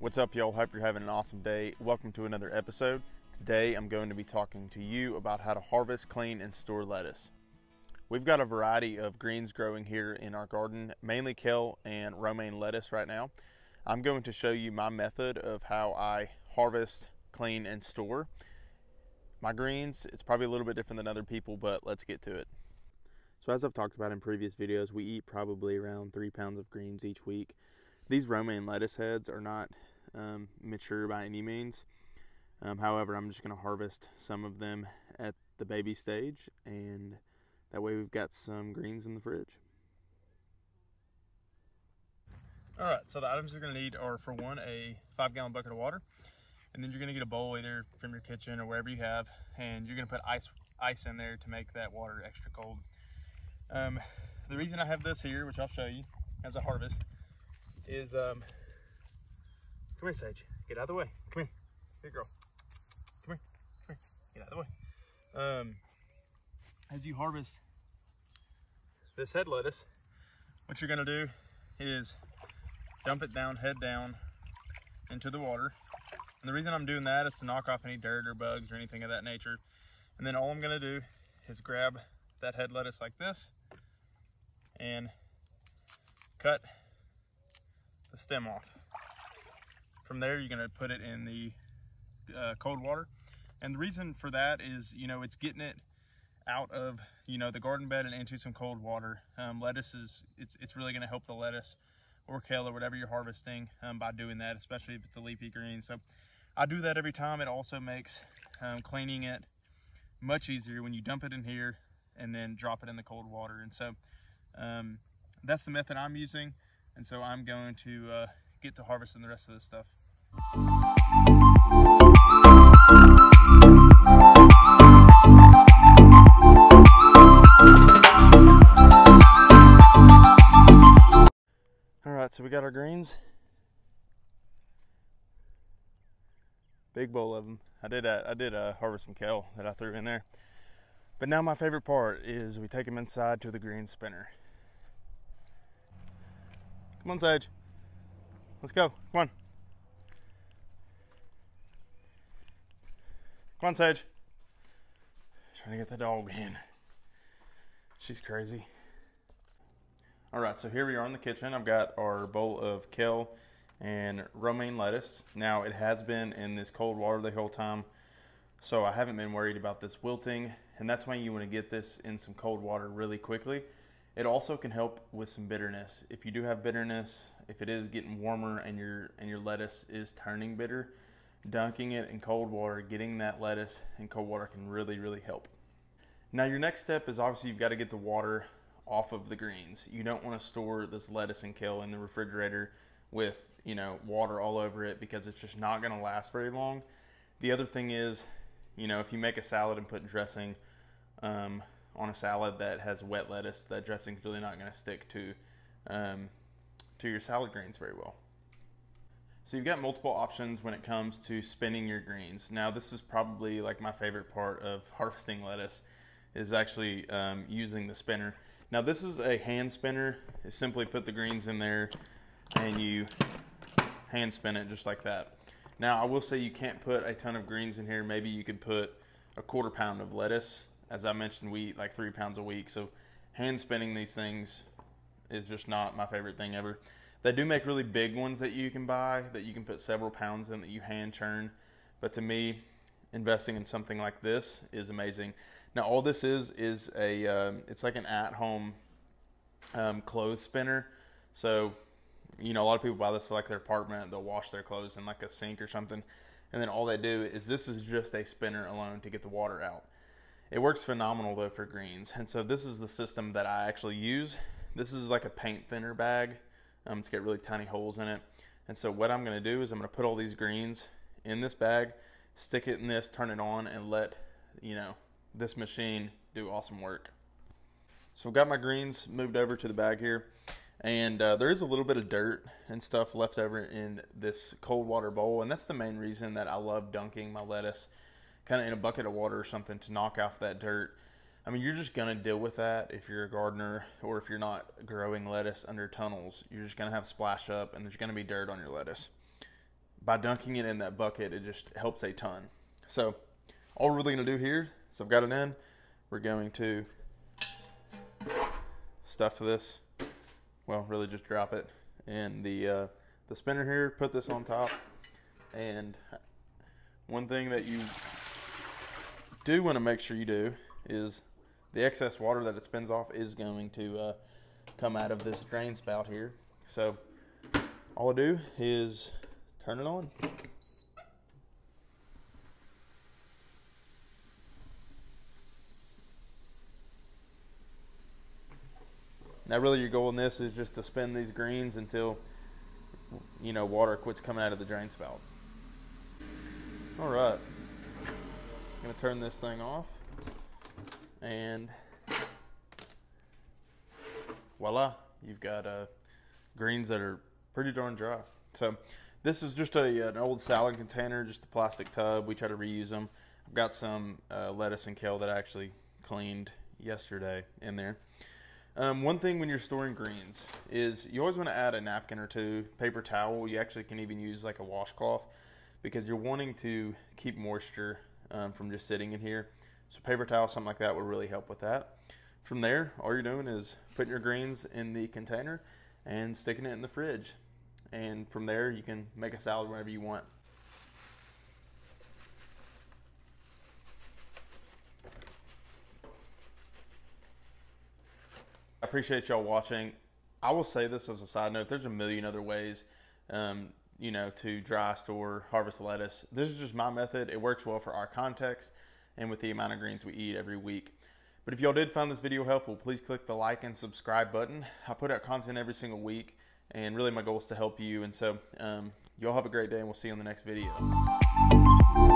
What's up, y'all? Hope you're having an awesome day. Welcome to another episode. Today I'm going to be talking to you about how to harvest, clean, and store lettuce. We've got a variety of greens growing here in our garden, mainly kale and romaine lettuce right now. I'm going to show you my method of how I harvest, clean, and store my greens. It's probably a little bit different than other people, but let's get to it. So as I've talked about in previous videos, we eat probably around 3 pounds of greens each week. These romaine lettuce heads are not mature by any means. However, I'm just going to harvest some of them at the baby stage, and that way we've got some greens in the fridge. Alright, so the items you're going to need are, for one, a 5-gallon bucket of water, and then you're going to get a bowl either from your kitchen or wherever you have, and you're going to put ice in there to make that water extra cold. The reason I have this here, which I'll show you as I harvest, is come here, Sage, get out of the way. Come here, here, girl. Come here, get out of the way. As you harvest this head lettuce, what you're gonna do is dump it down, head down into the water. And the reason I'm doing that is to knock off any dirt or bugs or anything of that nature. And then all I'm gonna do is grab that head lettuce like this and cut the stem off. From there, you're going to put it in the cold water, and the reason for that is, it's getting it out of the garden bed and into some cold water. Lettuce is it's really going to help the lettuce or kale or whatever you're harvesting by doing that, especially if it's a leafy green. So I do that every time. It also makes cleaning it much easier when you dump it in here and then drop it in the cold water. And so that's the method I'm using. And so I'm going to get to harvesting the rest of this stuff. All right, so we got our greens. Big bowl of them. I did harvest some kale that I threw in there. But now my favorite part is we take them inside to the green spinner. Come on, Sage. Let's go. Come on. Come on, Sage. Trying to get the dog in. She's crazy. All right, so here we are in the kitchen. I've got our bowl of kale and romaine lettuce. Now, it has been in this cold water the whole time, so I haven't been worried about this wilting, and that's why you want to get this in some cold water really quickly. It also can help with some bitterness. If you do have bitterness, if it is getting warmer and your lettuce is turning bitter, dunking it in cold water, getting that lettuce in cold water can really, really help. Now, your next step is obviously you've got to get the water off of the greens. You don't want to store this lettuce and kale in the refrigerator with, water all over it, because it's just not going to last very long. The other thing is, if you make a salad and put dressing on a salad that has wet lettuce, that dressing is really not going to stick to your salad greens very well. So you've got multiple options when it comes to spinning your greens. Now, this is probably like my favorite part of harvesting lettuce, is actually using the spinner. Now, this is a hand spinner. You simply put the greens in there and you hand spin it just like that. Now, I will say you can't put a ton of greens in here. Maybe you could put a 1/4 pound of lettuce. As I mentioned, we eat like 3 pounds a week, so hand spinning these things is just not my favorite thing ever. They do make really big ones that you can buy, that you can put several pounds in, that you hand churn. But to me, investing in something like this is amazing. Now, all this is it's like an at-home clothes spinner. So, a lot of people buy this for like their apartment. They'll wash their clothes in like a sink or something, and then all they do is, this is just a spinner alone to get the water out. It works phenomenal though for greens, and so this is the system that I actually use. This is like a paint thinner bag to get really tiny holes in it. And so what I'm going to do is I'm going to put all these greens in this bag, stick it in this, turn it on, and let this machine do awesome work. So I've got my greens moved over to the bag here, and there is a little bit of dirt and stuff left over in this cold water bowl, and that's the main reason that I love dunking my lettuce kind of in a bucket of water or something, to knock off that dirt. I mean, you're just going to deal with that if you're a gardener, or if you're not growing lettuce under tunnels. You're just going to have splash up, and there's going to be dirt on your lettuce. by dunking it in that bucket, it just helps a ton. So all we're really going to do here, so I've got it in, we're going to stuff this, well, really just drop it in the spinner here, put this on top. And one thing that you do want to make sure you do is the excess water that it spins off is going to come out of this drain spout here. So all I do is turn it on. Now really your goal in this is just to spin these greens until, you know, water quits coming out of the drain spout. All right, I'm gonna turn this thing off, and voila, you've got greens that are pretty darn dry. So this is just an old salad container, just a plastic tub. We try to reuse them. I've got some lettuce and kale that I actually cleaned yesterday in there. One thing when you're storing greens is you always want to add a napkin or two, paper towel. You actually can even use like a washcloth, because you're wanting to keep moisture from just sitting in here. So paper towel, something like that will really help with that. From there, all you're doing is putting your greens in the container and sticking it in the fridge. And from there, you can make a salad whenever you want. I appreciate y'all watching. I will say this as a side note, there's a million other ways you know, to dry store, harvest lettuce. This is just my method. It works well for our context and with the amount of greens we eat every week. But if y'all did find this video helpful, please click the like and subscribe button. I put out content every single week, and really my goal is to help you. And so y'all have a great day, and we'll see you in the next video.